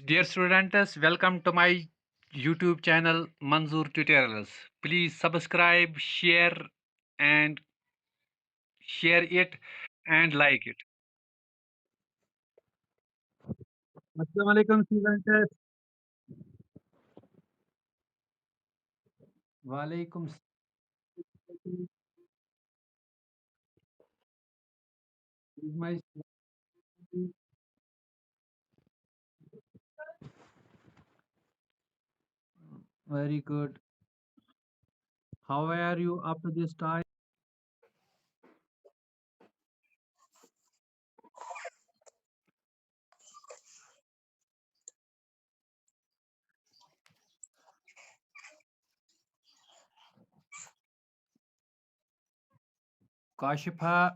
Dear students, welcome to my YouTube channel Manzoor Tutorials. Please subscribe, and share it and like it. Assalamu alaikum students. Walaikum salam. Is my very good. How are you up to this time? Kashifa,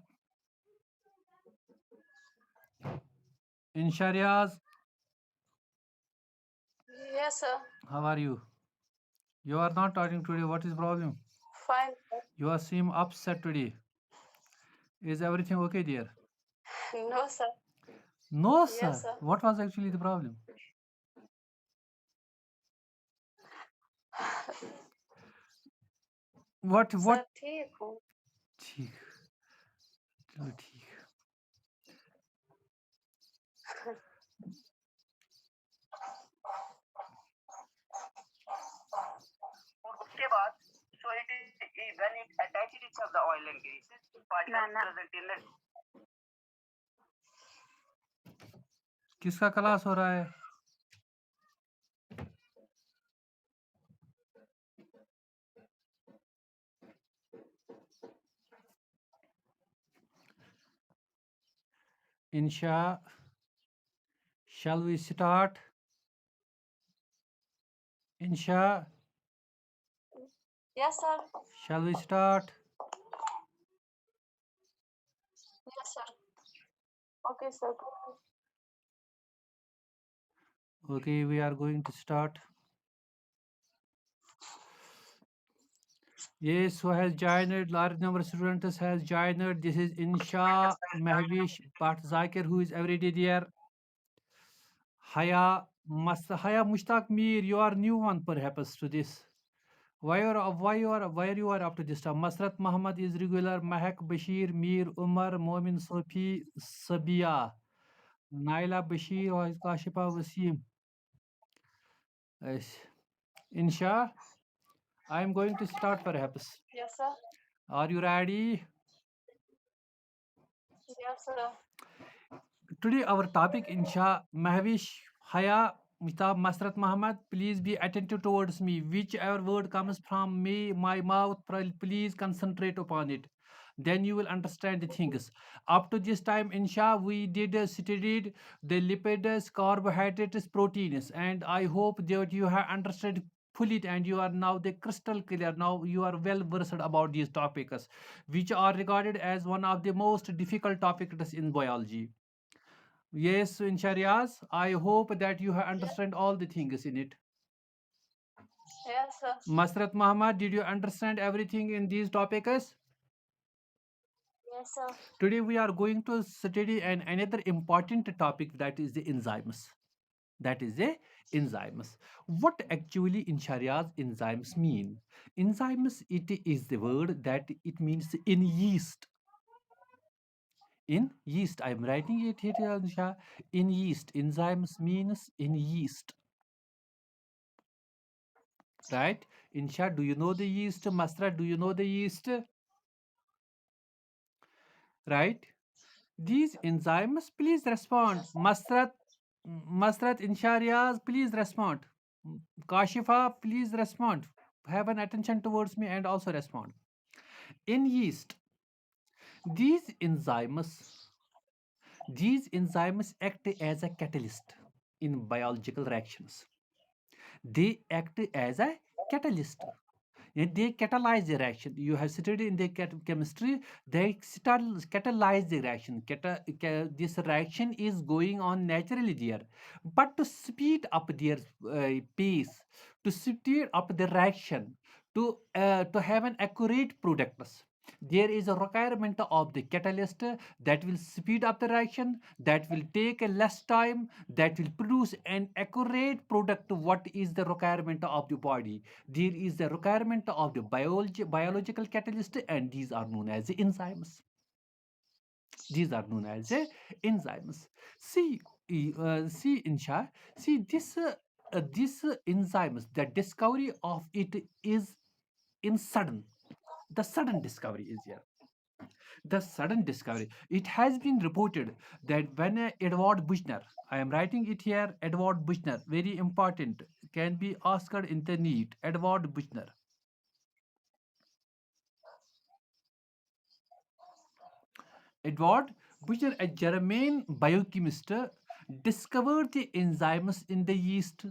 Inshariaz, Yes, sir. how are you? You are not talking today. What is problem? Fine. You are seem upset today. Is everything okay, dear? No, sir. No, Yes, sir. sir. What was actually the problem? What? Sir ठीक हूँ. ठीक चलो ठीक और उसके बाद so it is when it attached each of the oil and greases particles present in the किसका class हो रहा है Insha, shall we start? Insha, Yes, sir. shall we start? Yes, sir. Okay, sir. Okay, we are going to start. Yes, who has joined? Large number of students has joined. This is Insha Mahvish Bhat Zakir, who is every day there. Haya Mushtaq Mir, you are new one perhaps to this. Why you are up to this time? Masrat Muhammad is regular. Mahak Bashir, Mir Umar, Momin Sofi, Sabia, Naila Bashir, or Kashifa Wasim. Yes. Insha, I am going to start perhaps. Yes, sir. Are you ready? Yes, sir. Today our topic Insha Mahvish Haya Mushtab Masrat Muhammad. Please be attentive towards me. Whichever word comes from me, my mouth, please concentrate upon it. Then you will understand the things. Up to this time, Insha, we did studied the lipids, carbohydrates, proteins, and I hope that you have understood fully and you are now the crystal clear. Now you are well versed about these topics, which are regarded as one of the most difficult topics in biology. Yes, in Sharias, I hope that you have Yes, understand all the things in it. yes, sir. Masrat Muhammad, did you understand everything in these topics? Yes, sir. Today we are going to study another important topic, that is the enzymes. That is the enzymes. What actually in Sharias enzymes mean? Enzymes, it is the word that it means in yeast. In yeast, I am writing it here, Ansha. In yeast, enzymes means in yeast. Right? Insha, do you know the yeast? Masra, do you know the yeast? Right? These enzymes, please respond. Masrat Insharias, please respond. Kashifa, please respond. Have an attention towards me and also respond. In yeast, these enzymes, these enzymes act as a catalyst in biological reactions. They act as a catalyst. And they catalyze the reaction. You have studied in the chemistry, they catalyze the reaction. This reaction is going on naturally there. But to speed up their pace, to speed up the reaction, to have an accurate product, There is a requirement of the catalyst that will speed up the reaction, that will take a less time, that will produce an accurate product. What is the requirement of the body? There is the requirement of the biological catalyst, and these are known as the enzymes. These are known as the enzymes. See, see, Insha, see this enzymes. The discovery of it is in sudden. The sudden discovery is here. The sudden discovery. It has been reported that when Edward Buchner, I am writing it here, Edward Buchner, very important, can be asked in the NEET. Edward Buchner. Edward Buchner, a German biochemist, discovered the enzymes in the yeast.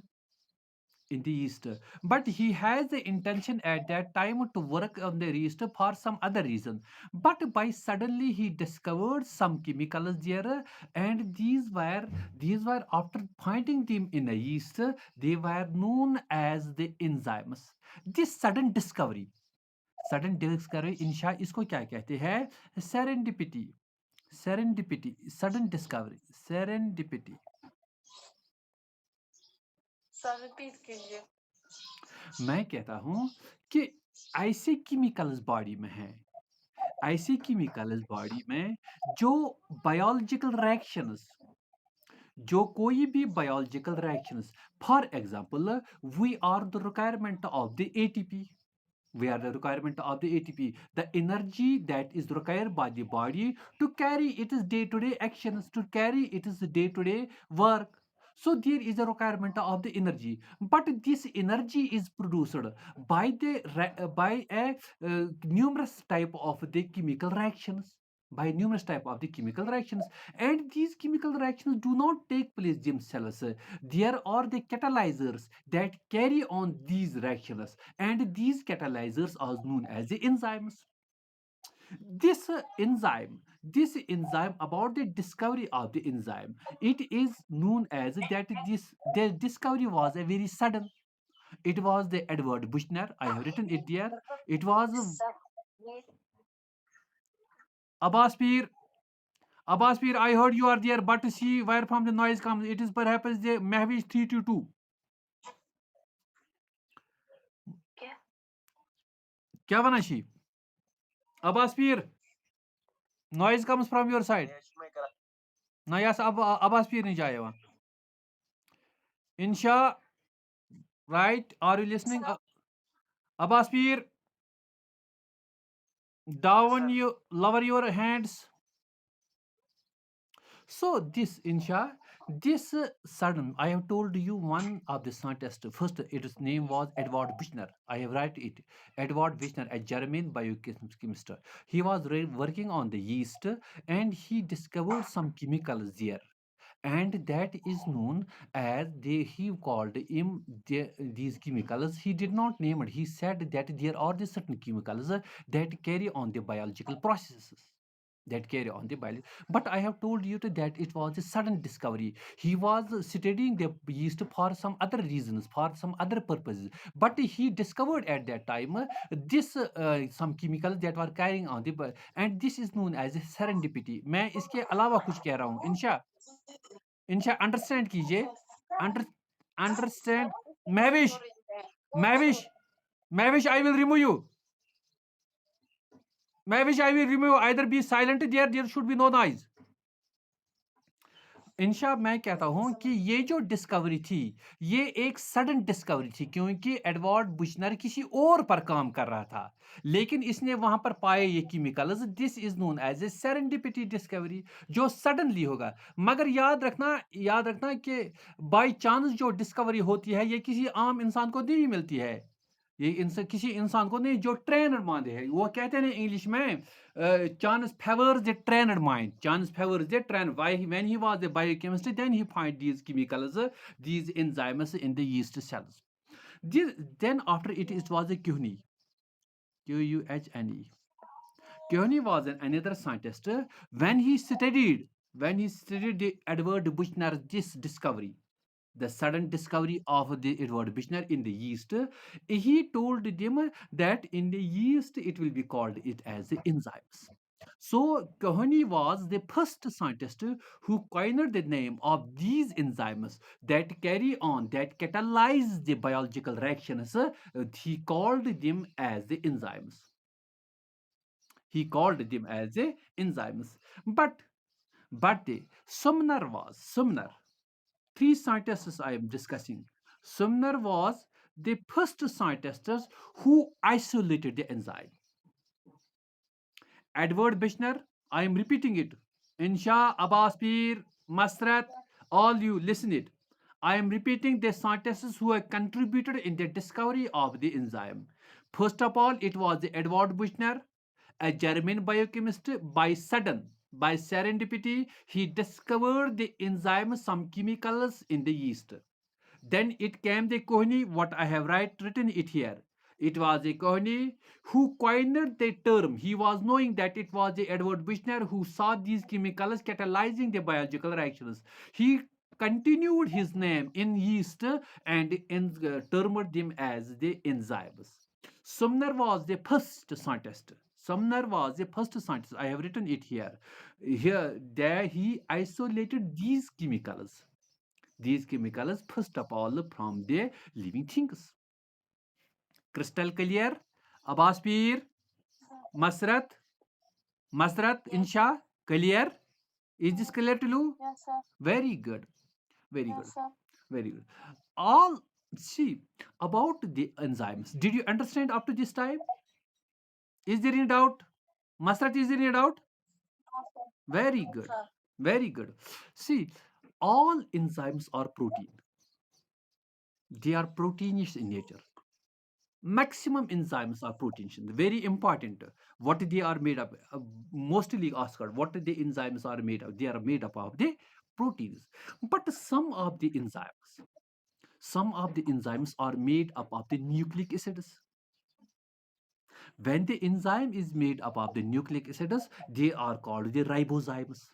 In the yeast, but he has the intention at that time to work on the yeast for some other reason. But by suddenly he discovered some chemicals there, and these were after finding them in a yeast, they were known as the enzymes. This sudden discovery इंशा इसको क्या कहते हैं? Serendipity. Serendipity, sudden discovery, serendipity. Sir repeat कीजिए. मैं कहता हूं कि ऐसे केमिकल्स बॉडी में हैं, ऐसे केमिकल्स बॉडी में जो बायोलॉजिकल रिएक्शंस, जो कोई भी biological reactions, for example we are the requirement of the ATP. We are the requirement of the ATP, the energy that is required by the body to carry its day-to-day actions, to carry its day-to-day work. So there is a requirement of the energy, but this energy is produced by by a numerous type of the chemical reactions, by numerous type of the chemical reactions, and these chemical reactions do not take place themselves. There are the catalyzers that carry on these reactions, and these catalyzers are known as the enzymes. This enzyme, about the discovery of the enzyme, it is known as that this the discovery was a very sudden. It was the Edward Buchner. I have written it there. It was Abbas Peer. Abbas Peer, I heard you are there, but see where from the noise comes. It is perhaps the Mahvish 322. क्या? क्या बना she? Abbas Peer, noise comes from your side. ना yes अब Abbas Peer नहीं जाए वहाँ. Insha, right? Are you listening? Abbas Peer, down you, lower your hands. So this Insha, this sudden, I have told you one of the scientists. First, its name was Edward Buchner. I have write it. Edward Buchner, a German biochemist. He was working on the yeast, and he discovered some chemicals there. And that is known as he called him these chemicals. He did not name it. He said that there are the certain chemicals that carry on the biological processes, that carry on the biology. But I have told you that it was a sudden discovery. He was studying the yeast for some other reasons, for some other purposes. But he discovered at that time this some chemicals that were carrying on the and this is known as serendipity. मैं इसके अलावा कुछ कह रहा हूँ. इंशा understand कीजिए. Understand. Mavish, I will remove you. Mavish, I will remove. Either be silent there. There should be no noise. इंशा मैं कहता हूं कि ये जो डिस्कवरी थी, ये एक सडन डिस्कवरी थी, क्योंकि एडवर्ड बुशनर किसी और पर काम कर रहा था, लेकिन इसने वहां पर पाए ये chemicals. This is known as a serendipity discovery, जो सडनली होगा. मगर याद रखना कि बाय चांस जो डिस्कवरी होती है, ये किसी आम इंसान को नहीं मिलती है. ये किसी इंसान को नहीं जो ट्रेनड माइंड है. वो कहते हैं इंग्लिश में chance favors the trained mind. Chance favors the trained. Why? When he was a biochemist, then he find these chemicals, these enzymes in the yeast cells. Then after it was a Kuhne. Kuhne. Kuhne was another scientist. When he studied the Edward Buchner this discovery, the sudden discovery of the Edward Buchner in the yeast, he told them that in the yeast it will be called it as the enzymes. So Coheny was the first scientist who coined the name of these enzymes that carry on, that catalyze the biological reactions. He called them as the enzymes. He called them as the enzymes. But the Sumner, three scientists I am discussing. Sumner was the first scientist who isolated the enzyme. Edward Bishner, I am repeating it. Insha, Abbas Pir, Masrat, all you listen it. I am repeating the scientists who have contributed in the discovery of the enzyme. First of all, it was Edward Buchner, a German biochemist. By serendipity, he discovered the enzyme, some chemicals in the yeast. Then it came the Coheny, what I have written it here. It was a Coheny who coined the term. He was knowing that it was the Edward Buchner who saw these chemicals catalyzing the biological reactions. He continued his name in yeast and termed them as the enzymes. Sumner was the first scientist. Sumner was the first scientist. I have written it here. There he isolated these chemicals first of all from the living things. Crystal clear? Abbas Pir, Masrat, Yes. Insha, clear? Is this clear to you? Yes, sir. Very good, very good, Yes, sir. very good. All see about the enzymes. Did you understand up to this time? Is there any doubt? Masrat, is there any doubt? No, sir. Very No, good, sir. very good. See, all enzymes are protein. They are proteinish in nature. Maximum enzymes are proteins, very important. What they are made up, mostly asked what the enzymes are made of, they are made up of the proteins. But some of the enzymes are made up of the nucleic acids. When the enzyme is made up of the nucleic acids, they are called the ribozymes.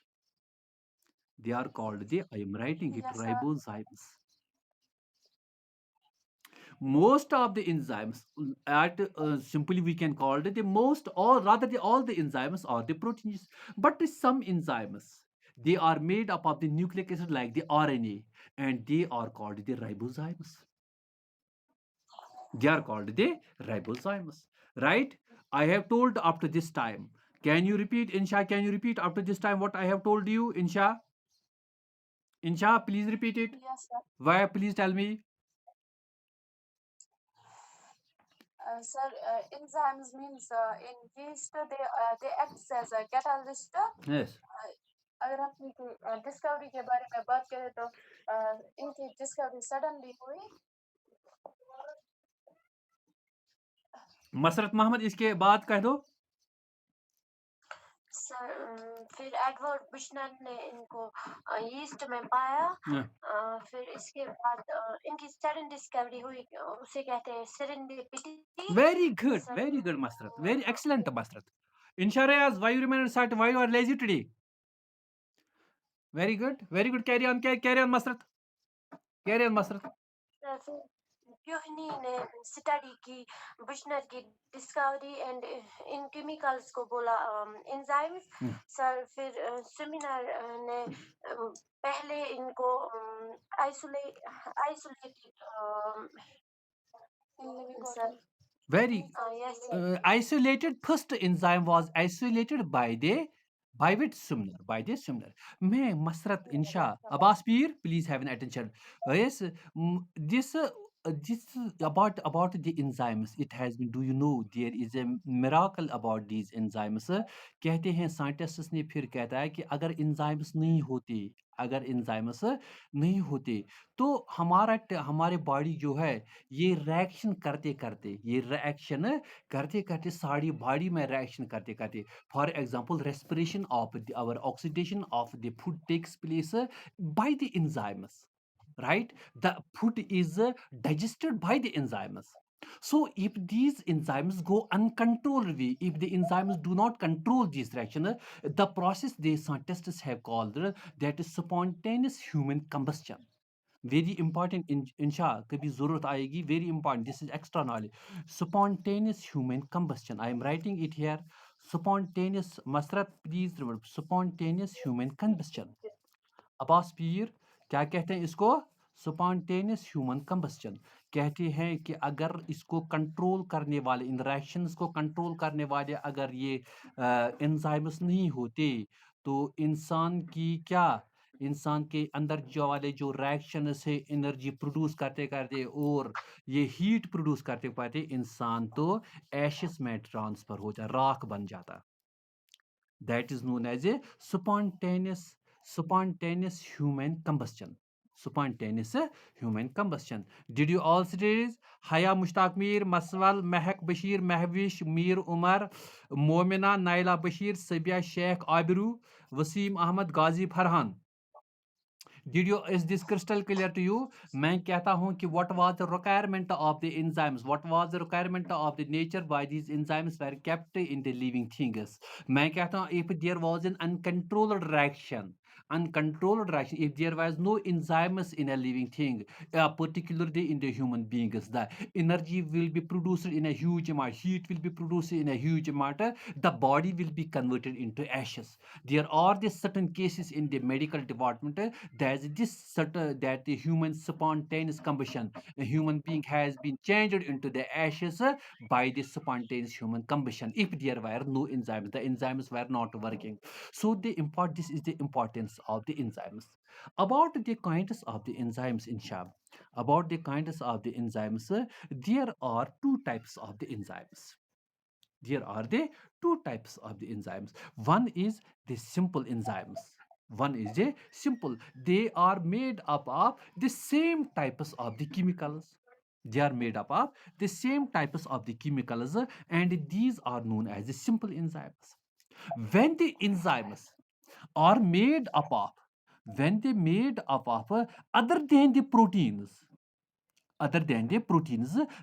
They are called the, I am writing it, Yes, sir. ribozymes. Most of the enzymes at simply we can call it the most, or rather all the enzymes are the proteins. But some enzymes, they are made up of the nucleic acid like the RNA, and they are called the ribozymes. They are called the ribozymes, right? I have told up to this time. Can you repeat, Insha? Can you repeat up to this time what I have told you, Insha? Insha, please repeat it. Yes, sir. Why? Please tell me. Sir, enzymes means in yeast they act as a catalyst. Yes. अगर हम इनकी discovery के बारे में बात करें तो इनकी डिस्कवरी सडनली हुई. मसरत मोहम्मद, इसके बाद कह दो. सर फिर एडवर्ड बुशनर ने इनको यीस्ट में पाया. हाँ. फिर इसके बाद इनकी सडन डिस्कवरी हुई, उसे कहते हैं serendipity. Very good, sir very good, Masrat. Very excellent, Masrat. Inshariaz, why you remain sat? Why you are lazy today? Very good, very good. Carry on, carry on, Masrat. Carry on, Masrat. Sir फिर क्योहनी ने study की बुशनर की discovery and in chemicals को बोला enzymes. Sir फिर seminar ने पहले इनको isolated sir. Very Yes, sir. isolated. First enzyme was isolated by which Sumner, by the Sumner. May Masrat, Insha, Abbas Pir, please have an attention. Yes, this about the enzymes. It has been. Do you know there is a miracle about these enzymes? कहते हैं scientists ने फिर कहता है कि अगर enzymes नहीं होते, अगर enzymes नहीं होते, तो हमारे बॉडी जो है ये रिएक्शन करते करते सारी बॉडी में रिएक्शन करते करते, for example respiration of our oxidation of the food takes place by the enzymes, right? The food is digested by the enzymes. So if these enzymes go uncontrolled way, if the enzymes do not control this reaction, the process the scientists have called that is spontaneous human combustion. Very important Insha कभी जरूरत आएगी, very important, this is extra knowledge. Spontaneous human combustion, I am writing it here. Spontaneous, Masrat please remember, spontaneous human combustion. Abbas Pir क्या कहते हैं इसको? Spontaneous human combustion. कहते हैं कि अगर इसको कंट्रोल करने वाले, इन रिएक्शंस को कंट्रोल करने वाले अगर ये एंजाइम्स नहीं होते तो इंसान की क्या, इंसान के अंदर जो वाले जो रिएक्शंस है एनर्जी प्रोड्यूस करते करते और ये हीट प्रोड्यूस करते करते इंसान तो एशेस में ट्रांसफर हो जाता, राख बन जाता. That is known as a spontaneous human combustion. Spontaneous human combustion. Did you all studies? Haya Mushtaq Mir, Maswal, Mehak Bashir, Mehwish, Mir Umar, Momina, Naila Bashir, Sabia Sheikh Abiru, Wasim Ahmad, Ghazi Farhan. Did you, is this crystal clear to you? मैं कहता हूं कि what was the requirement of the enzymes, what was the requirement of the nature why these enzymes were kept in the living things. मैं कहता हूं if there was an uncontrolled reaction, if there was no enzymes in a living thing, particularly in the human beings, the energy will be produced in a huge amount, heat will be produced in a huge amount, the body will be converted into ashes. There are the certain cases in the medical department, there's this certain that the human spontaneous combustion, a human being has been changed into the ashes by the spontaneous human combustion if there were no enzymes, the enzymes were not working. So this is the importance of the enzymes. About the kinds of the enzymes in shab, about the kinds of the enzymes, there are two types of the enzymes. There are the two types of the enzymes. One is the simple enzymes. One is a simple. They are made up of the same types of the chemicals. They are made up of the same types of the chemicals, and these are known as the simple enzymes. When the enzymes are made up of, when they made up of other than the proteins,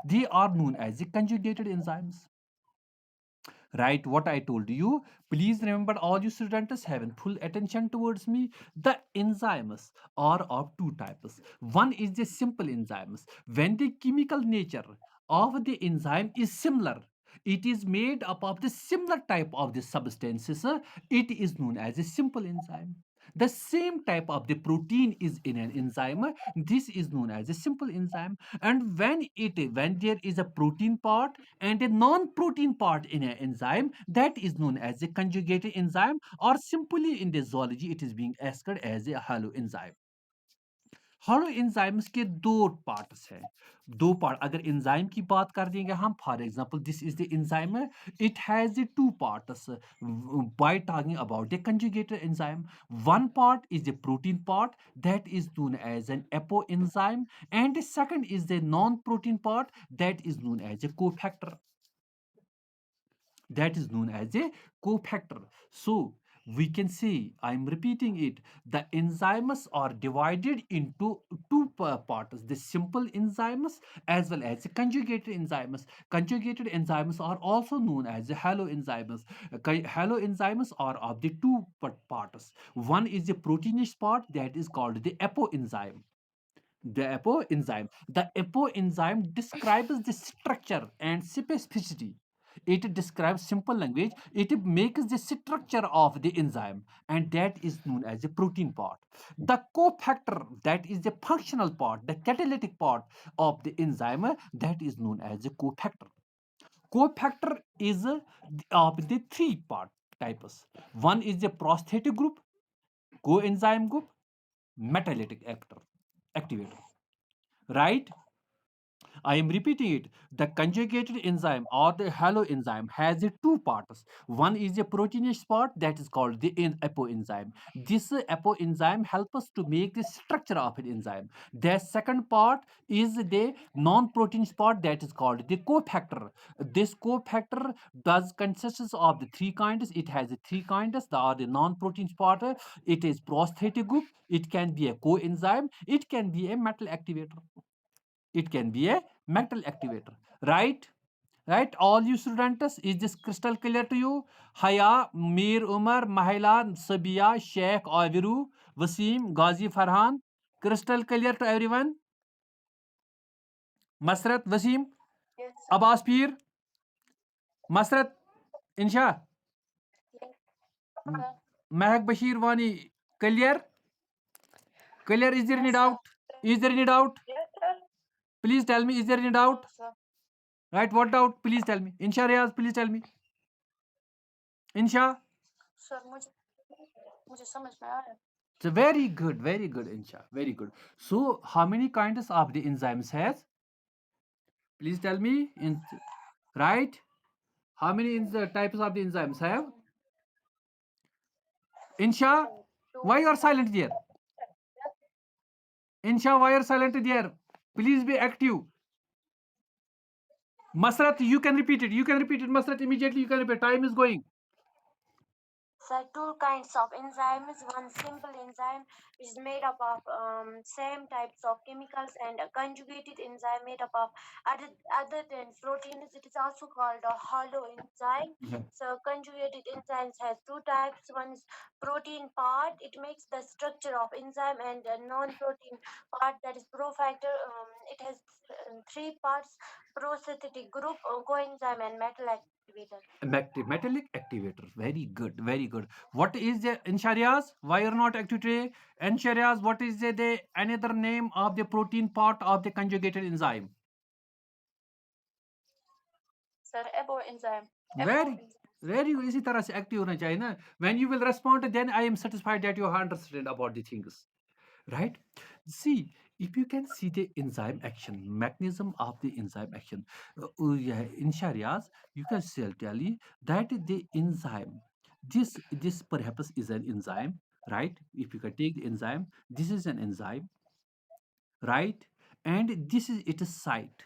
they are known as the conjugated enzymes. Right, what I told you. Please remember, all you students having full attention towards me. The enzymes are of two types. One is the simple enzymes. When the chemical nature of the enzyme is similar, it is made up of the similar type of the substances, it is known as a simple enzyme. The same type of the protein is in an enzyme, this is known as a simple enzyme. And when there is a protein part and a non-protein part in an enzyme, that is known as a conjugated enzyme, or simply in the zoology it is being asked as a halo enzyme. Hollow enzymes के दो parts हैं, दो part. अगर enzyme की बात कर देंगे हम, for example this is the enzyme, it has the two parts. Bye talking about the conjugated enzyme, one part is the protein part, that is known as an apoenzyme, and the second is the non-protein part, that is known as a cofactor. So we can say, I'm repeating it, the enzymes are divided into two parts, the simple enzymes as well as the conjugated enzymes. Conjugated enzymes are also known as the haloenzymes. Haloenzymes are of the two parts. One is the proteinous part, that is called the apoenzyme. The apoenzyme describes the structure and specificity. It describes, simple language, it makes the structure of the enzyme, and that is known as the protein part. The cofactor, that is the functional part, the catalytic part of the enzyme, that is known as the cofactor. Cofactor is of the three part types. One is the prosthetic group, coenzyme group, catalytic activator. Right? I am repeating it. The conjugated enzyme or the haloenzyme has the two parts. One is a proteinous part, that is called the apoenzyme. This apoenzyme helps us to make the structure of an enzyme. The second part is the non-proteinous part, that is called the cofactor. This cofactor does consists of the three kinds. It has the three kinds. The non-proteinous part, it is prosthetic group. It can be a coenzyme. It can be a metal activator. It can be a metal activator. Right, all you students, is this crystal clear to you? Haya, Mir Umar, Mahila, Sabia, Sheikh Aviru, Wasim, Ghazi Farhan. Crystal clear to everyone? Masrat, Wasim, Yes, sir. Abbas Peer, Masrat, Insha, Yes, M- sir. Mahak Bashir Wani, clear? Clear? Is there any Yes, sir. doubt? Is there any doubt? Yes, sir. Please tell me, is there any doubt? No, sir. Right, what doubt? Please tell me. Insha Riaz, please tell me. Insha? Sir मुझे मुझे समझ में आया So very good, Insha, very good. So how many kinds of the enzymes has? Please tell me. Right? How many types of the enzymes have? Insha, तो why you are silent there? Insha, why you are silent there? Please be active. Masrat, you can repeat it. You can repeat it, Masrat, immediately. You can repeat. Time is going. There are two kinds of enzymes. One simple enzyme which is made up of same types of chemicals, and a conjugated enzyme made up of other than proteins. It is also called a hollow enzyme. So conjugated enzymes has two types. One is protein part. It makes the structure of enzyme, and a non-protein part, that is profactor. It has three parts: prosthetic group, coenzyme, and metal activator. Metallic activator. Very good. Very good. What is the Insharias? Why are not active today? Insharias, what is the another name of the protein part of the conjugated enzyme? Sir, abo enzyme. Very इसी तरह से active होना चाहिए ना. When you will respond, then I am satisfied that you have understood about the things. Right? See, if you can see the enzyme action, mechanism of the enzyme action, yeah, in Sharias, you can still tell you that the enzyme, this perhaps is an enzyme, right? If you can take the enzyme, this is an enzyme, right? And this is its site.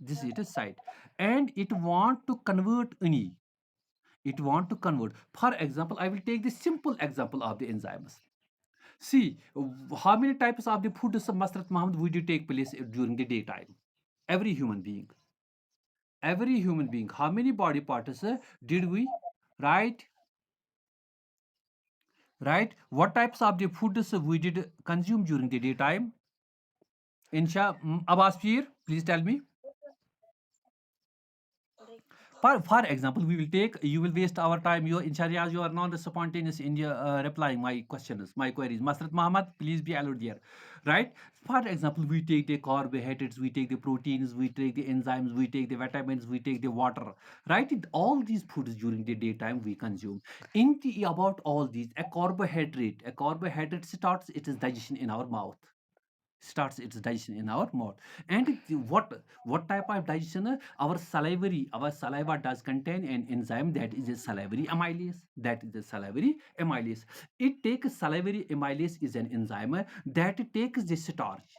This is its site, and it want to convert any. It want to convert. For example, I will take the simple example of the enzymes. See, how many types of the food, Masrat Muhammad, would you take place during the daytime? Every human being. Every human being. How many body parts did we? Right? Right? What types of the foods we did consume during the daytime? Insha, Abbas Peer, please tell me. For example, we will take, you will waste our time. You, Inshariaz, you are not spontaneous in your replying my questions, my queries. Masrat Muhammad, please be allowed there. Right? For example, we take the carbohydrates, we take the proteins, we take the enzymes, we take the vitamins, we take the water. Right? All these foods during the daytime we consume. About all these, a carbohydrate starts its digestion in our mouth, starts its digestion in our mouth. And what type of digestion? Our saliva does contain an enzyme that is a salivary amylase. It takes salivary amylase is an enzyme that takes the starch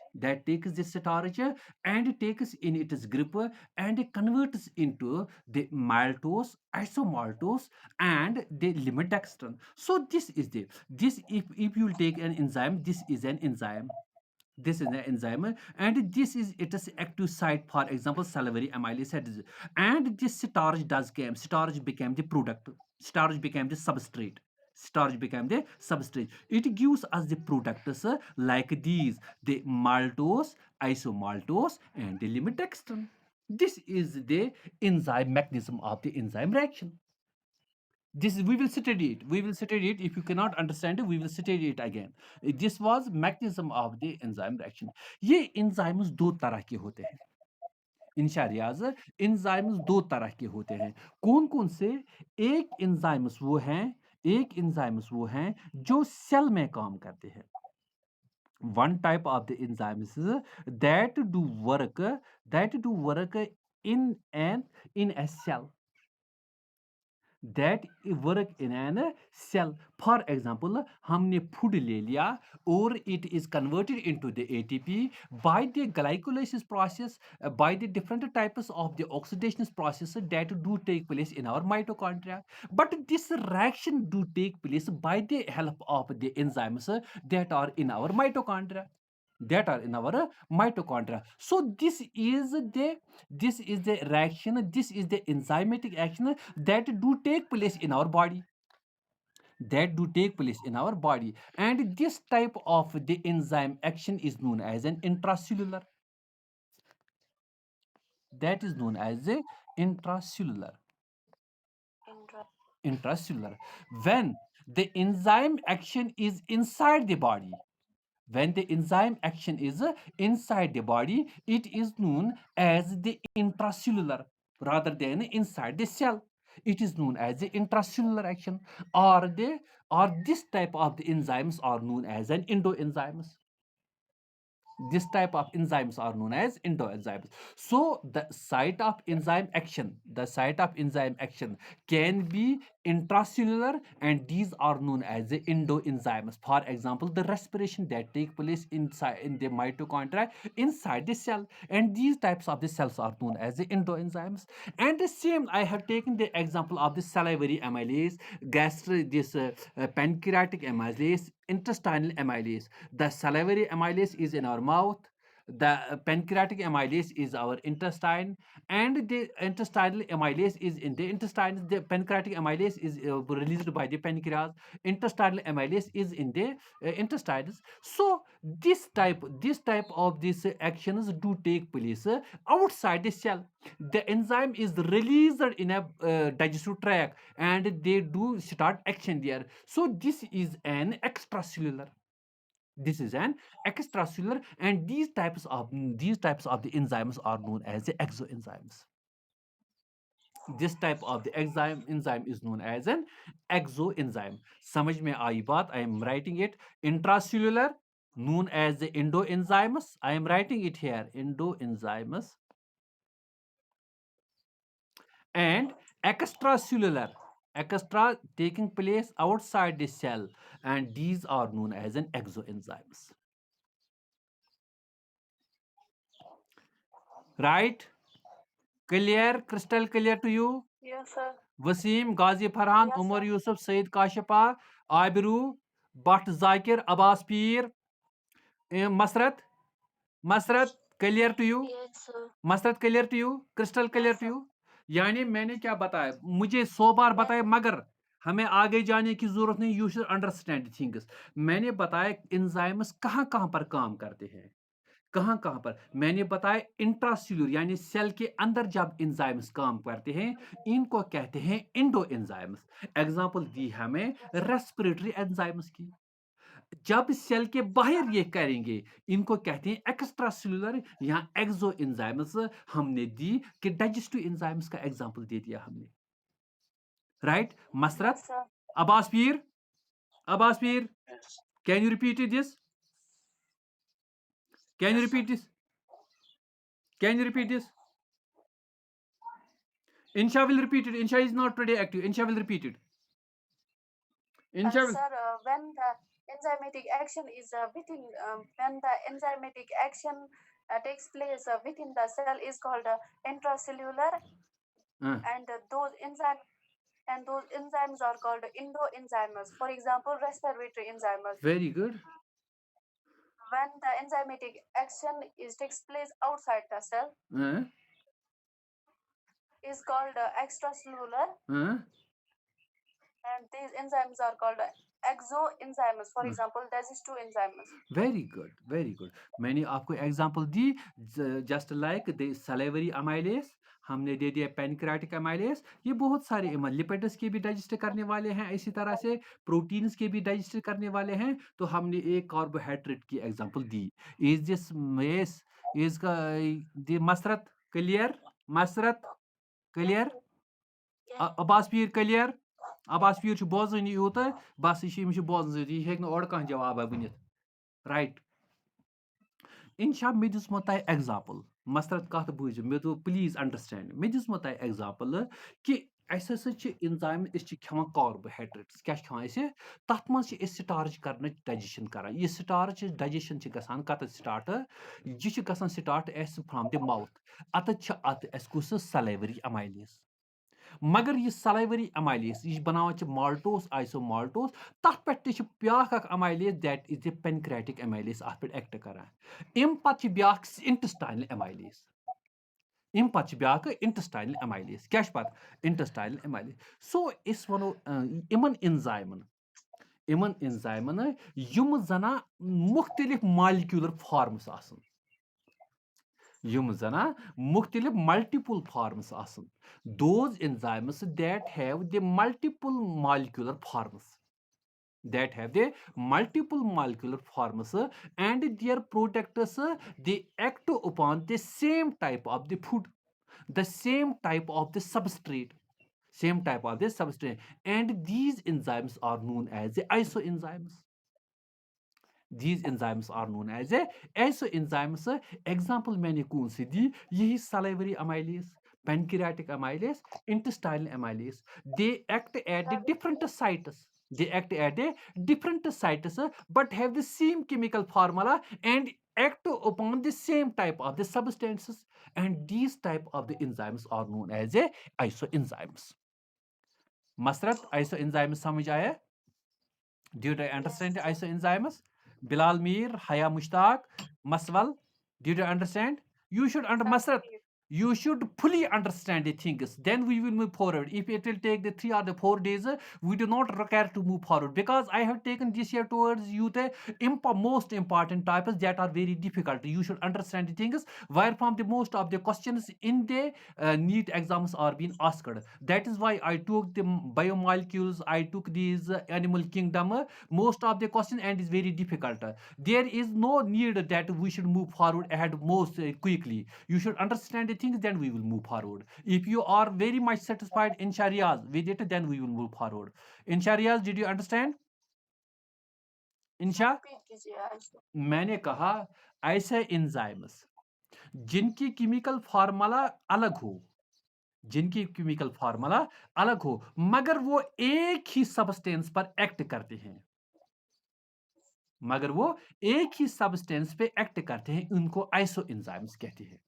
and takes in its grip and converts into the maltose, isomaltose, and the limidextrin. So if you take an enzyme, this is an enzyme. This is an enzyme, and this is its active site. For example, salivary amylase, and this starch became the product. Starch became the substrate. It gives us the products like these: the maltose, isomaltose, and the limidextrin. This is the enzyme mechanism of the enzyme reaction. This we will study it. If you cannot understand it, we will study it again. This was mechanism of the enzyme reaction. ये enzymes दो तरह के होते हैं. इंशारियाज, enzymes दो तरह के होते हैं. कौन कौन से? एक enzymes वो हैं जो सेल में काम करते हैं. One type of the enzymes that do work in a cell, that work in an cell. For example, हमने food ले लिया और it is converted into the ATP by the glycolysis process, by the different types of the oxidation process that do take place in our mitochondria. But this reaction do take place by the help of the enzymes that are in our mitochondria. So this is the reaction, this is the enzymatic action that do take place in our body. that do take place in our body, and this type of the enzyme action is known as an intracellular. That is known as a intracellular. Intracellular. When the enzyme action is inside the body, when the enzyme action is inside the body, it is known as the intracellular rather than inside the cell. It is known as the intracellular action, or this type of the enzymes are known as an endoenzymes. This type of enzymes are known as endoenzymes. So the site of enzyme action, can be intracellular, and these are known as the endoenzymes. For example, the respiration that take place inside in the mitochondria inside the cell, and these types of the cells are known as the endoenzymes. And the same, I have taken the example of the salivary amylase, pancreatic amylase, intestinal amylase. The salivary amylase is in our mouth, the pancreatic amylase is our intestine, and the intestinal amylase is in the intestine. The pancreatic amylase is released by the pancreas. Intestinal amylase is in the intestines. So this type of these actions do take place outside the cell. The enzyme is released in a digestive tract, and they do start action there. So this is an extracellular. This is an extracellular, and these types of the enzymes are known as the exoenzymes. This type of the enzyme is known as an exoenzyme. समझ में आई बात? I am writing it. Intracellular, known as the endoenzymes. I am writing it here, endoenzymes. And extracellular, taking place outside the cell, and these are known as an exoenzymes. Right? Clear? Crystal clear to you? Yes, sir. Wasim, Ghazi Farhan, Yes, Umar sir. Yusuf, Said Kashifa, Abiru, Bhat Zakir, Abbas Peer, Masrat, clear to you? Yes, sir. Masrat clear to you? Crystal clear Yes, to sir. You? यानी मैंने क्या बताया, मुझे 100 बार बताया, मगर हमें आगे जाने की जरूरत नहीं. You should understand things. मैंने बताया एंजाइम्स कहाँ कहाँ पर काम करते हैं, कहाँ कहाँ पर. मैंने बताया इंट्रासेल्यूलर यानी सेल के अंदर जब एंजाइम्स काम करते हैं, इनको कहते हैं इंडो एंजाइम्स. एग्जाम्पल दी हमें रेस्पिरेटरी एंजाइम्स की. जब सेल के बाहर ये करेंगे, इनको कहते हैं एक्स्ट्रा सेलुलर या एक्सो एंजाइम्स. हमने दी कि डाइजेस्टिव एंजाइम्स का एग्जांपल दे दिया हमने. Right? Masrat, Yes, sir. Abbas Pir, can you repeat this? Can you Yes, sir. repeat this? Can you repeat this? Insha will repeat it. Insha is not today active. Insha will repeat it. Insha will. Sir, when the enzymatic action is when the enzymatic action takes place within the cell is called intracellular, and those enzymes are called endoenzymes. For example, respiratory enzymes. Very good. When the enzymatic action takes place outside the cell Uh, is called extracellular, uh, and these enzymes are called exoenzymes. For example, digestive enzymes. very good, very good. मैंने आपको example the, just like the salivary amylase, हमने दे दिया pancreatic amylase. ये बहुत सारे lipids के भी digest करने वाले हैं, इसी तरह से प्रोटीन्स के भी डाइजेस्ट करने वाले हैं. तो हमने एक कार्बोहाइड्रेट की example the. Is this mess is का the Masrat clear? Masrat clear? Abbas Pir clear? Abbas पीर बोजन यूत बस यह बोजन यह हेक और कह जवाब वन. राइट? इंशा मे दिसमो तह एग्जांपल. मसरत कत बूझ मे तो प्लीज अंडरस्टैंड. मे दिसमो तह एग्जांपल कि अस एंजाइम खान कार्बोहाइड्रेट्स क्या खान तथ मज स्टार्च कर डाइजेशन करान. यह स्टार्च डाइजेशन गसान कत स्टार्ट, यह गसान स्टार्ट फ्रॉम द माउथ. अत कुछ सलाइवरी अमाइलेस. मगर यह सलाइवरी अमाइलेस यह बनान माल्टोस आइसोमाल्टोस. तथ पे ब्या amylase that is the pancreatic amylase अत पे एक्ट करान. अम पे ब्या इंटेस्टाइनल अमाइलेस. अम पे ब्या इंटेस्टाइनल अमाइलेस. क्या पता इंटेस्टाइनल अमाइलेस. सो अस वनो इमन एंजाइमन इमन एंजाइमन यम जना मुख्तलिफ मॉलिक्यूलर फॉर्म्स आसन यम जना मुख्तलिफ मल्टीपल फॉर्म्स आसन those enzymes that have the multiple molecular forms that have the multiple molecular forms and their products they act upon the same type of the food, the same type of the substrate, same type of the substrate, and these enzymes are known as the isoenzymes. These enzymes are known as a isoenzymes. Example मैंने कौन सी दी? यही salivary amylase, pancreatic amylase, intestinal amylase. They act at the different sites. They act at the different sites, but have the same chemical formula and act upon the same type of the substances. And these type of the enzymes are known as a isoenzymes. Masrat isoenzymes समझ आया? Did I understand the Yes, sir. isoenzymes? Bilal Mir, Haya Mushtaq, Maswal, did you understand? You should Masrat, you should fully understand the things. Then we will move forward. If it will take the 3 or the 4 days, we do not require to move forward because I have taken this year towards you the most important topics that are very difficult. You should understand the things where from the most of the questions in the NEET exams are being asked. That is why I took the biomolecules, I took these animal kingdom, most of the question and is very difficult. There is no need that we should move forward ahead most quickly. You should understand the things, then we will move forward. If you are very much satisfied in Sharias with it, then we will move forward. In Sharias, did you understand? Insha? Repeat कीजिए आयशा. मैंने कहा ऐसे enzymes जिनकी chemical formula अलग हो, जिनकी chemical formula अलग हो मगर वो एक ही सब्सटेंस पर एक्ट करते हैं, मगर वो एक ही सब्सटेंस पे एक्ट करते हैं, उनको आइसो एंजाइम्स कहते हैं.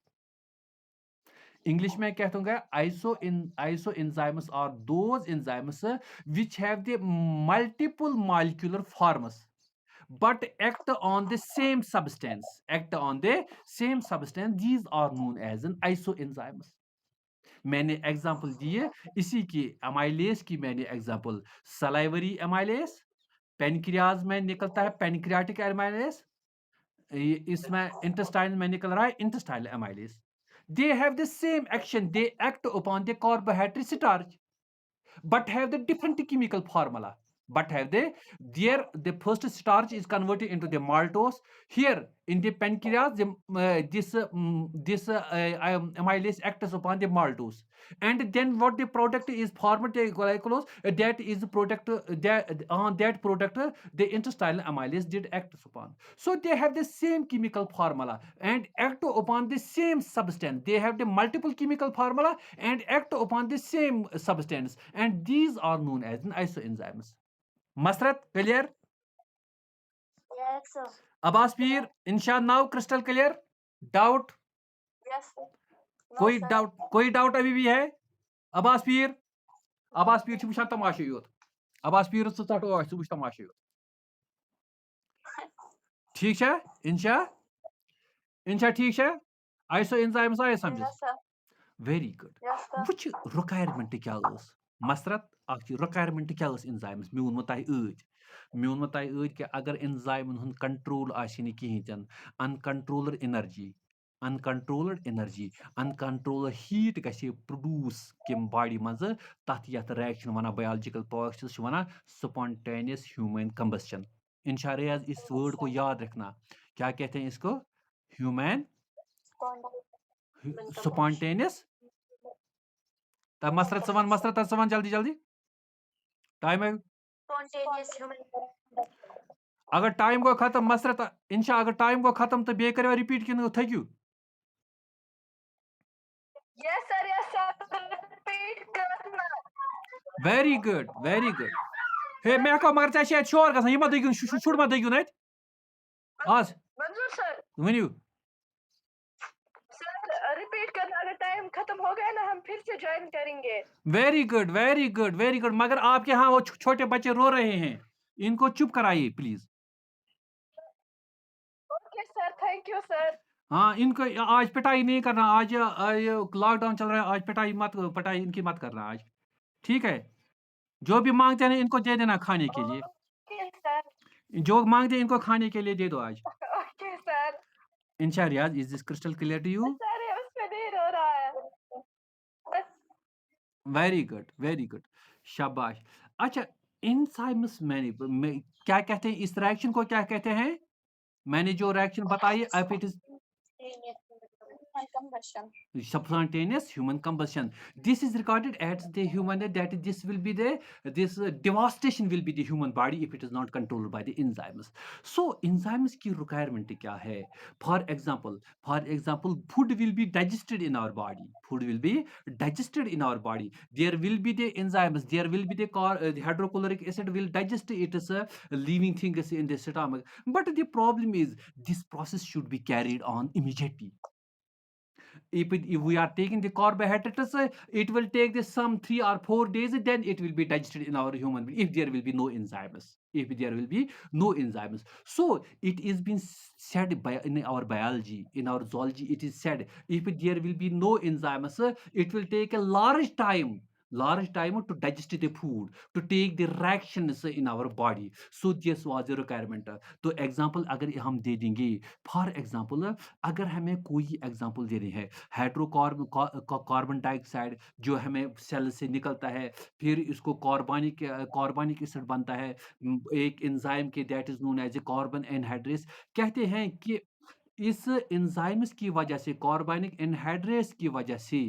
इंग्लिश में कहता हूँ iso enzymes are those enzymes which have the multiple molecular forms but act on the same substance, these are known as an isoenzymes. मैंने एग्जांपल दिए इसी की अमाइलेस की, मैंने एग्जांपल सलाइवरी अमाइलेस, पेनक्रियाज में निकलता है पेनक्रियाटिक अमाइलेस, इसमें इंटेस्टाइन में निकल रहा है intestinal amylase. They have the same action, they act upon the carbohydrate starch but have the different chemical formula. But have the first starch is converted into the maltose. Here in the pancreas, this amylase acts upon the maltose, and then what the product is formed the glycolose. That is the product that product the intestinal amylase did act upon. So they have the same chemical formula and act upon the same substance. They have the multiple chemical formula and act upon the same substance, and these are known as isoenzymes. Masrat, clear? Yes, sir. Abbas Peer, Insha, now crystal clear? Doubt? Yes, sir. No, कोई sir. Doubt अभी भी है? अब्बास पीर छ वुछान तमाशे योत. अब्बास पीर तट ओश छु वुछ तमाशे योत. ठीक छा? इंशा ठीक छा? आइसो एंजाइम्स आए समझ? Yes, sir. Very good. Yes, sir. वुछ रिक्वायरमेंट क्या ٲस? मसरत अख रिक्वायरमेंट क्या ٲस एंजाइम्स? मे वोनमो तह कि अगर एंजाइमन हुन कंट्रोल आसि न किहिं तन, अनकंट्रोलड एनर्जी अनकंट्रोलड हीट गछे प्रोड्यूस किम बॉडी मज, तथ यथ रिएक्शन वना बायोलॉजिकल प्रोसेस वना स्पॉन्टेनियस ह्यूमन कंबस्शन. इंशारेज इस वर्ड को याद रखना. क्या कहते हैं इसको? Human spontaneous. तब मसरत सवन जल्दी टाइम है. Spontaneous human. अगर टाइम गो खत्म मसरत इंशा, अगर टाइम गो खत्म तो बे करो रिपीट कि thank you. Yes, sir. Yes, sir. Repeat करना. Very good. हे मैं को मगर चे शोर गसन यमा दगिन शुड मा दगिन नत आज मंजूर सर. वनियो. सर रिपीट करना. अगर टाइम खत्म हो गया ना हम फिर से ज्वाइन करेंगे. Very good. मगर आपके यहाँ वो छोटे बच्चे रो रहे हैं, इनको चुप कराइए please. Okay sir. Thank you sir. हाँ, इनको आज पिटाई नहीं करना. आज लॉकडाउन चल रहा है, आज पिटाई इनकी मत करना आज. ठीक है? जो भी मांगते हैं इनको दे देना खाने के लिए. ओके जो मांगते हैं इनको खाने के लिए दे दो आज। Okay sir. Insha Riyaz, is this crystal clear to you? Sir ये उसमें नहीं रो रहा है बस। वेरी गुड, वेरी गुड, शाबाश। अच्छा, एंजाइम्स में क्या कहते हैं, इस रिएक्शन को क्या कहते हैं? मैंने जो रिएक्शन बताई, if it is spontaneous human combustion, this is recorded at the human that this will be the this devastation will be the human body if it is not controlled by the enzymes. So enzymes की requirement क्या है? For example, food will be digested in our body. Food will be digested in our body. There will be the enzymes, there will be the hydrochloric acid will digest it as a living things in the stomach. But the problem is this process should be carried on immediately. If we are taking the carbohydrates, it will take the some 3 or 4 days, then it will be digested in our human being if there will be no enzymes. If there will be no enzymes. So it is been said by in our biology, in our zoology, it is said if there will be no enzymes, it will take a large time to digest the food, to take the reactions in our body. So this was a requirement. तो example अगर हम दे देंगे, for example अगर हमें कोई example देनी है, carbon dioxide जो हमें सेल से निकलता है, फिर इसको कार्बनिक एसिड बनता है, एक एंजाइम के that is known as a carbon anhydrase. कहते हैं कि इस एंजाइम्स की वजह से, कार्बनिक एनहाइड्रेस की वजह से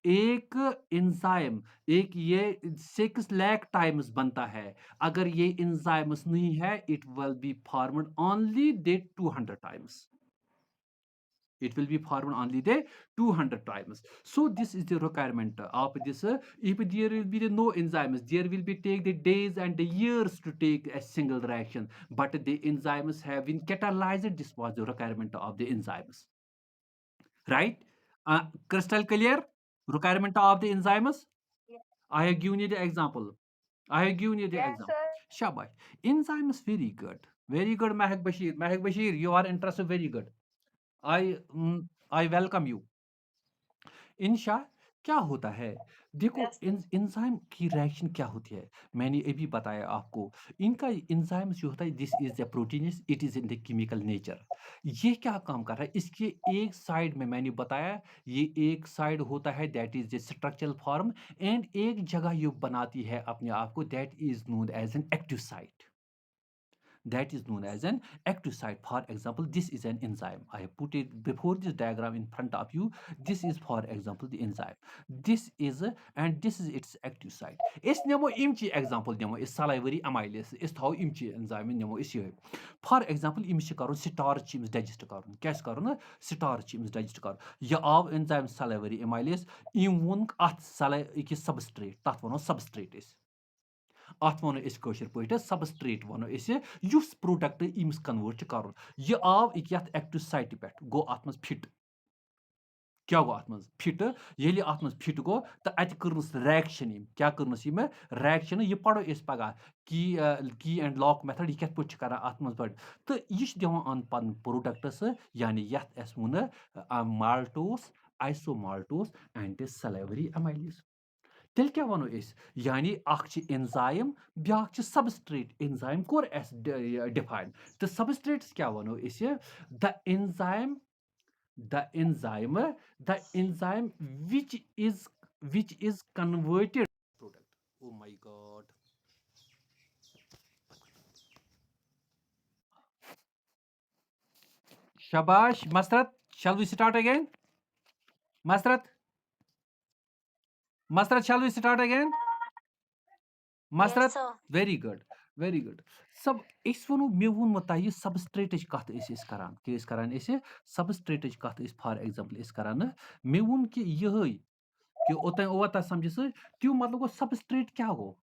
एक एंजाइम एक ये 6 लाख टाइम्स बनता है। अगर ये एंजाइम्स नहीं है, it will be formed only they 200 times. It will be formed only the 200 times. So this is the requirement of this. If there will be no enzymes, there will be take the days and the years to take a single reaction. But the enzymes have been catalyzed. This was the requirement of the enzymes. Right? Crystal clear? Requirement of the enzymes? Yes. I have given you the example. I have given you the Yes, example. sir. Shabash. Enzymes very good. Very good, Mahek Bashir. Mahek Bashir, you are interested. Very good. I welcome you. Insha, क्या होता है, देखो Yes, sir. Enzyme की reaction क्या होती है, मैंने अभी बताया आपको। इनका एंजाइम जो होता है, this is the protein, it is in the chemical nature. ये क्या काम कर रहा है, इसके एक साइड में मैंने बताया, ये एक साइड होता है that is the structural form, and एक जगह ये बनाती है अपने आप को, that is known as an active site. That is known as an active site. For example, this is an enzyme. I have put it before this diagram in front of you. This is, for example, the enzyme. This is and this is its active site. Is nemo imchi example nemo is salivary amylase. Is how imchi enzyme nemo is here. For example, imchi karun starch ims digest karun. Kas karun starch ims digest karun. Ya av enzyme salivary amylase imun at salivary substrate. That one substrate is. अत वनो कशर पे substrate वनो use product इम्स convert कर, यह आव यथ active site पे गो अत मज फिट। क्या गो अत मज फिट, ये अत मज फिट गो तो अत कर्नस रिएक्शन, क्या कर्नस रिएक्शन, यह पढ़ो इस पगह की एंड लॉक मेथड, यह कत पे कर अत मज पढ़, तो यह दिवान पन प्रोडक्टस, यानी यथ अस वोन माल्टोस, आइसोमाल्टोस एंड सलाइवरी अमाइलेज। तेल क्या वनो यानी enzyme back substrate, enzyme core S define, तो सबस्ट्रेट्स क्या वनो the enzyme the enzyme the enzyme which is converted product. Oh my god. Shabash. Masrat, shall we start again? Masrat, shall we start again? Yes, Masrat, sir. very good, very good. सब इस वनो मे वोन तह substrate कत करान कि करान substrate कत फॉर एग्जांपल करान, मे वोन कि यह कि ओत समझ सर त्यो मतलब गो सबस्ट्रेट क्या गो,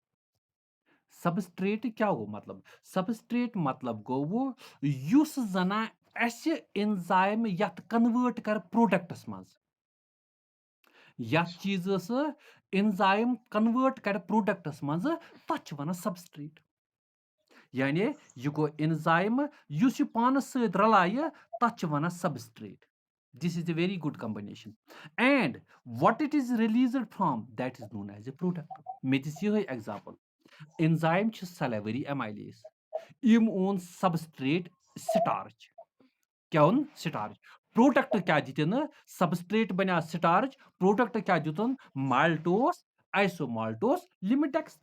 सबस्ट्रेट क्या गो मतलब, सबस्ट्रेट मतलब गो वो युस जना अस एंजाइम यत कन्वर्ट कर प्रोडक्टस मज, यथ चीजस एंजाइम कन्वर्ट कर प्रोडक्टस मज, तथ वन सबस्ट्रेट। यानी यह गो एंजाइम युस पान सत रलाय, तथ one substrate. This is a very good combination. And what it is released from, that is known as a product. May this here example. Enzyme is salivary amylase. इम own substrate starch क्या own starch product क्या दितन substrate बना starch product क्या दितन maltose आइसोमाल्टोस लिमिटेक्स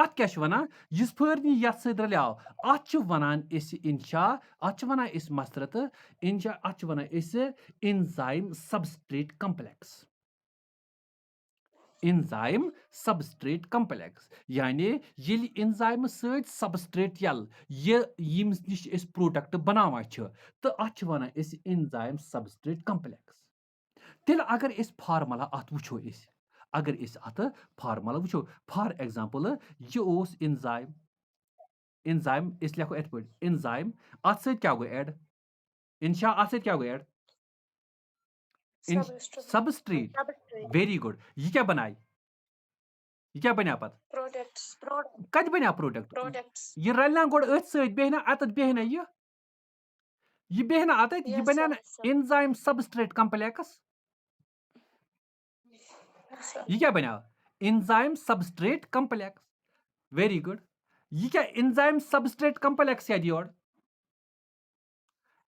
अत क्या वनान जिस फर्नी यथ सत रलियाव अत वनान इंशा अत वनान मसरत इंशा अत वनान enzyme substrate complex enzyme substrate complex यानी ये इंजाइम सत सबस्ट्रेट यल यम्स निश प्रोडक्ट बनावान तो अत वनान इंजाइम सबस्ट्रेट कम्प्लेक्स तेल अगर फार्मुला अत वो अगर अत फार्मुला वो फॉर एग्जांपल यह इंजाइम इंजाइम लेखो इत पे इंजाइम अत क्या गो एड इंशा अत क्या go ahead substrate Substrate. Very good ये क्या बनाए ये क्या बना पत Products. कत बना प्रोडक्ट Products. ये रलना गोड़ अथ सत बेहना अत बेहना ये बेहना अत ये Yes, बना sir. Enzyme substrate complex Yes, sir. ये क्या बना enzyme substrate complex very good ये क्या इंजाइम सबस्ट्रेट कम्प्लेक्स क्या दियोड़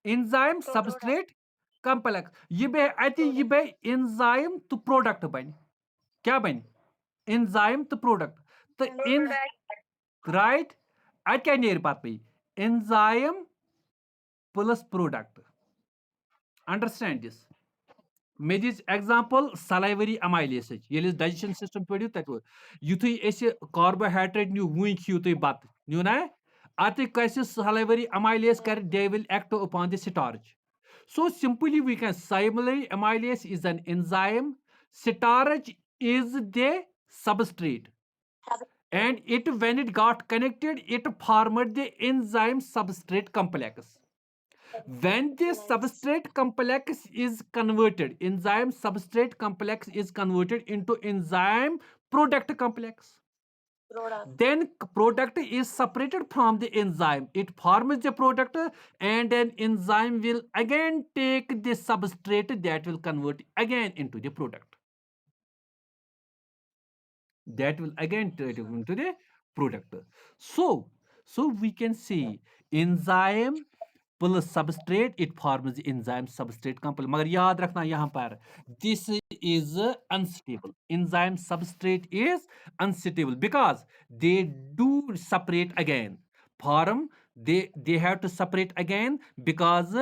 इंजाइम सबस्ट्रेट कम्प्लेक्स ये बे अति ये बे इंजाइम तो प्रोडक्ट बन क्या बन इंजाइम तो प्रोडक्ट तो इन राइट अत क्या नेर पत पे enzyme plus product understand this may this example salivary amylase ये डाइजेशन सिस्टम पढ़ियो तत युथु कार्बोहाइड्रेट न्यू वुन खियो तुम बत न्यू ना अत कैसे सलाइवरी अमाइलेस कर they will act upon the starch so simply we can salivary amylase is an enzyme starch is the substrate and it when it got connected it formed the enzyme substrate complex when the substrate complex is converted enzyme substrate complex is converted into enzyme product complex Product. then product is separated from the enzyme it forms the product and an enzyme will again take the substrate that will convert again into the product that will again turn into the product so we can see enzyme plus substrate it forms the enzyme substrate complex मगर याद रखना यहाँ पर this is unstable enzyme substrate is unstable because they do separate again form they have to separate again because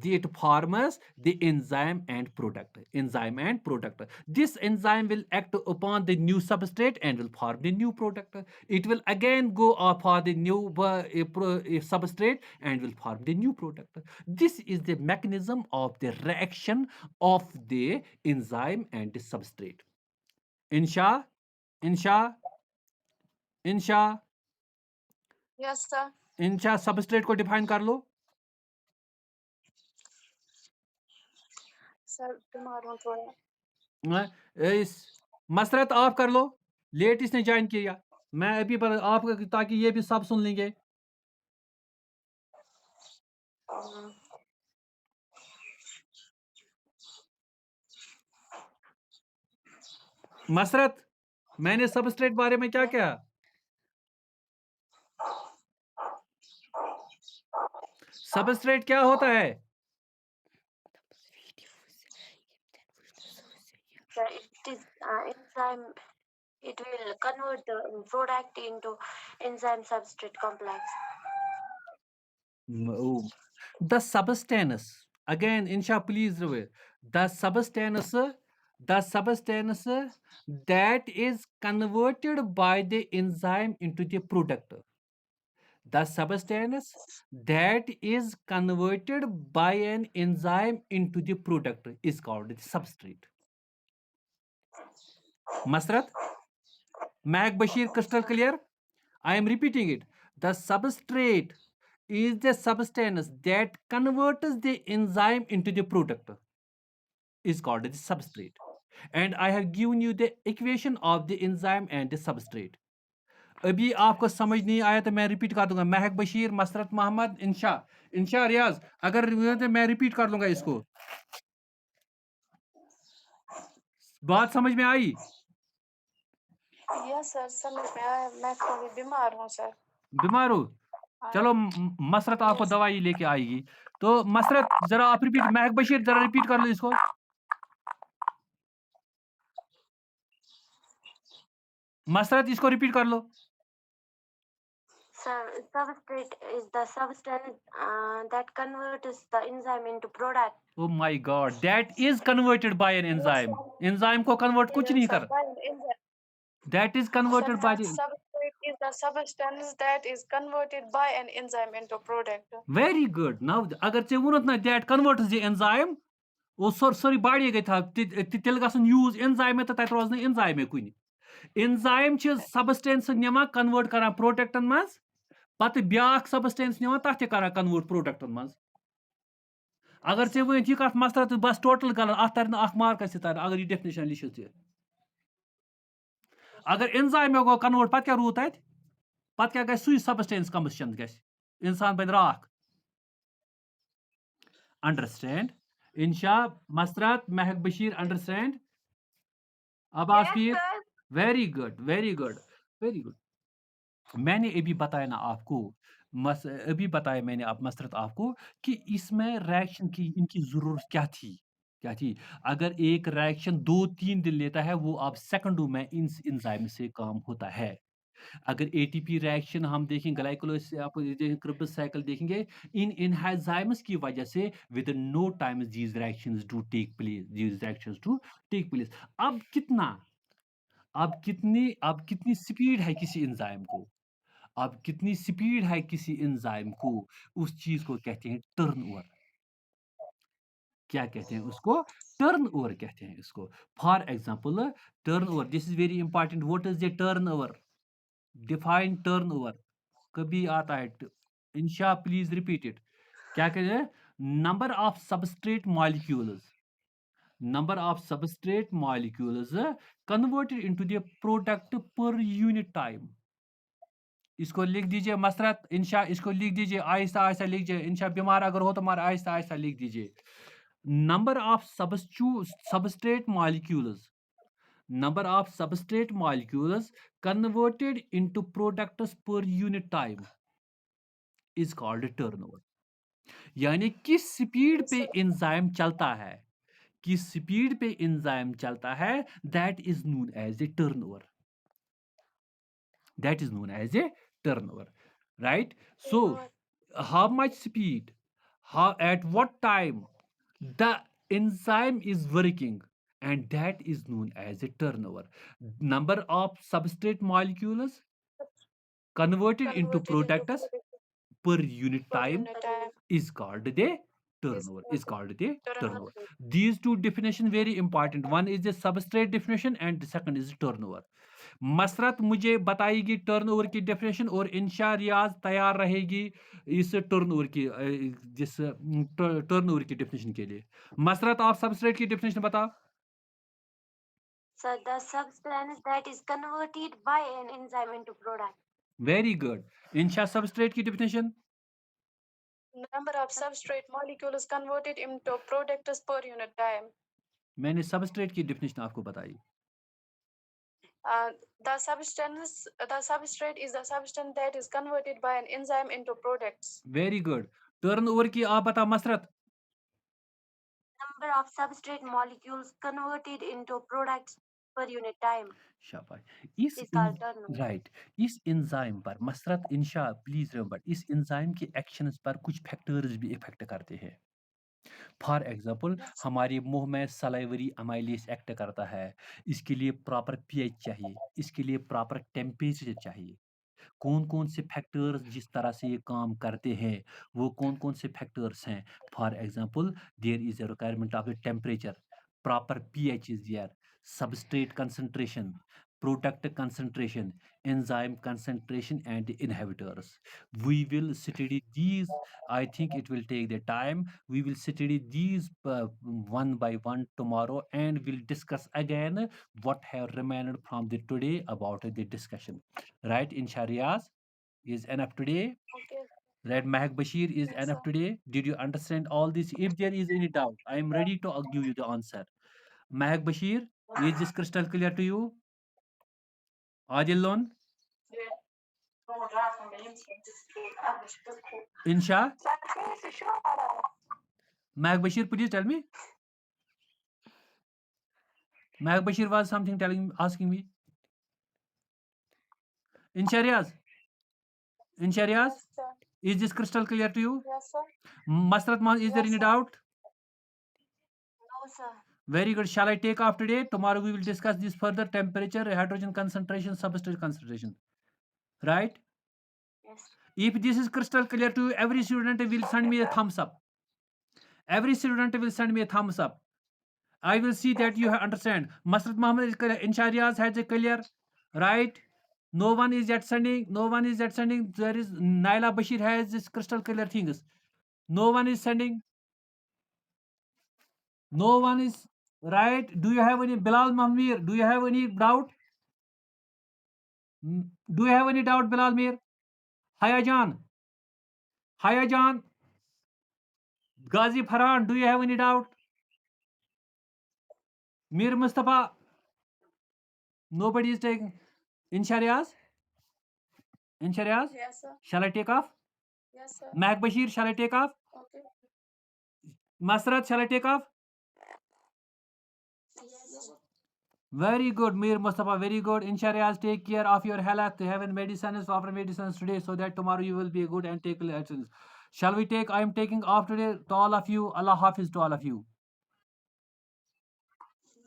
it forms the enzyme and product this enzyme will act upon the new substrate and will form the new product it will again go for the new substrate and will form the new product this is the mechanism of the reaction of the enzyme and the substrate insha insha insha Yes, sir. Insha substrate को define कर लो Sir, tomorrow थोड़ा. इस मसरत आप कर लो late इसने join किया मैं अभी पर आप ताकि ये भी सब सुन लेंगे मसरत मैंने सबस्ट्रेट बारे में क्या कहा सबस्ट्रेट क्या होता है Sir, it is enzyme. It will convert the product into enzyme substrate complex. the substance again insha please the substance that is converted by the enzyme into the product the substance that is converted by an enzyme into the product is called the substrate masrat Mag Bashir crystal clear I am repeating it the substrate is the substance that converts the enzyme into the product is called the substrate and I have given you the equation of the enzyme and the substrate अभी आपको समझ नहीं आया तो मैं repeat कर दूंगा महक बशीर मसरत मोहम्मद इंशा इंशा रियाज अगर तो मैं रिपीट कर लूंगा इसको बात समझ में आई यस सर, समझ में आया। मैं थोड़ी बीमार हूँ सर। बीमार हो? चलो मसरत आपको Yes. दवाई लेके आएगी। तो मसरत जरा आप रिपीट, महक बशीर जरा रिपीट कर लो इसको। मसरत इसको रिपीट कर लो। Substrate is the substance that converts the enzyme into product. Oh my God, that is converted by an enzyme. Enzyme को convert कुछ नहीं कर. That is converted by the. Substrate is the substance that is converted by an enzyme into product. Very good. Now अगर चे वुनत ना that converts the enzyme, वो sorry body गई था तिल गसन use enzyme तो तत रोज ने enzyme कुनी. Enzyme चे substance निमा convert करा product मज, पत ब्याक substance निमा तत करा convert product मज. अगर चे वो ये कथ मसला तो बस टोटल गलत अत तर अख मार्क तर अगर ये डेफिनेशन लिखित चे. अगर enzyme गो convert पत क्या रूत तत, पत क्या गई सुई substance combustion गई. इंसान बन राख. Understand? Insha, Masrat, Mahak Bashir, understand? Abbas Peer? Very good, very good, very good. मैंने अभी बताया ना आपको, अभी बताया मैंने आप मसरत आपको कि इसमें रिएक्शन की इनकी जरूरत क्या थी। अगर एक रिएक्शन 2-3 दिन लेता है वो आप सेकंडों में इन एंजाइम से काम होता है। अगर एटीपी रिएक्शन हम देखें ग्लाइकोलाइसिस आप क्रिब्स साइकिल देखेंगे इन एंजाइम्स की वजह से with no time these reactions to take place. अब कितनी स्पीड है किसी एंजाइम को, अब कितनी स्पीड है किसी एंजाइम को, उस चीज को कहते हैं टर्नओवर। क्या कहते हैं उसको? टर्नओवर कहते हैं इसको। For example turnover, this is very important. What is the turnover? Define turnover. कभी आता है इंशा, प्लीज रिपीट इट। क्या कहते हैं? Number of substrate molecules converted into the product per unit time. इसको लिख दीजिए मसरत, इंशा इसको लिख दीजिए, आहिस्ता आहिस्ता लिख दीजिए। इंशा बीमार अगर हो तो हमारा आहिस्ता आहिस्ता लिख दीजिए। Number of substrate molecules converted into products per unit time is called turnover. यानी किस स्पीड पे एंजाइम चलता है, that is known as a turnover. Right? So how much speed, at what time the enzyme is working, and that is known as a turnover. Number of substrate molecules converted into products per unit time is called the turnover. These two definition very important. One is the substrate definition and the second is turnover. मसरत मुझे बताएगी turnover की definition और इंशा रियाज तैयार रहेगी इस turnover की definition के लिए। मसरत आप सबस्ट्रेट की डेफिनेशन बताओ। So the substance that is converted by an enzyme into product. Very good. Insha substrate की definition. Number of substrate molecules converted into products per unit time. मैंने सबस्ट्रेट की definition आपको बताई। The substrate is the substance that is converted by an enzyme into products. Very good. Turnover की आप बता मसरत। Number of substrate molecules converted into products per unit time. शाबाश। इस enzyme पर मसरत, इंशा प्लीज रिमेंबर, इस एंजाइम के एक्शंस पर कुछ फैक्टर्स भी इफेक्ट करते हैं। फॉर एग्जांपल हमारे मुंह में सलाइवरी अमाइलेज एक्ट करता है, इसके लिए प्रॉपर पीएच चाहिए, इसके लिए प्रॉपर टेम्परेचर चाहिए। कौन कौन से फैक्टर्स जिस तरह से ये काम करते हैं, वो कौन कौन से फैक्टर्स हैं? For example there is a requirement of the temperature, proper pH is there, substrate concentration, product concentration, enzyme concentration, and inhibitors. We will study these. I think it will take the time. We will study these one by one tomorrow, and we'll discuss again what have remained from the today about the discussion. Right? In Sharias is enough today. Okay. Right? Mahak Bashir is enough today. Did you understand all this? If there is any doubt, I am ready to give you the answer. Mahak Bashir, is this crystal clear to you? Adil Lon, Yeah. Insha, Mag Bashir, please tell me. Mag Bashir was something asking me. Insha Riaz, Yes, sir. is this crystal clear to you? Yes, sir. Masrat Man, is there Yes, any sir. doubt? No, sir. Very good. Shall I take off today? Tomorrow we will discuss this further: temperature, hydrogen concentration, substrate concentration. Right? Yes. If this is crystal clear to you, every student will send me a thumbs up. Every student will send me a thumbs up. I will see that you understand. Masrat Muhammad is clear. Inshariaz has a clear. Right? No one is yet sending. No one is yet sending. There is Naila Bashir has this crystal clear things. No one is sending. No one is right. Do you have any Bilal Mahmir? Do you have any doubt? Do you have any doubt, Bilal Mir? Hayajan. Hayajan. Ghazi Farhan. Do you have any doubt? Mir Mustafa. Nobody is taking. Inshariaz. Inshariaz. Yes, sir. Shall I take off? Yes, sir. Mag Bashir. Shall I take off? Okay. Masrat. Shall I take off? Very good, Mir Mustafa. Very good. Inshariaz, take care of your health. Have medicines, offer medicines today so that tomorrow you will be good and take lessons. Shall we take? I am taking off today to all of you. Allah Hafiz to all of you.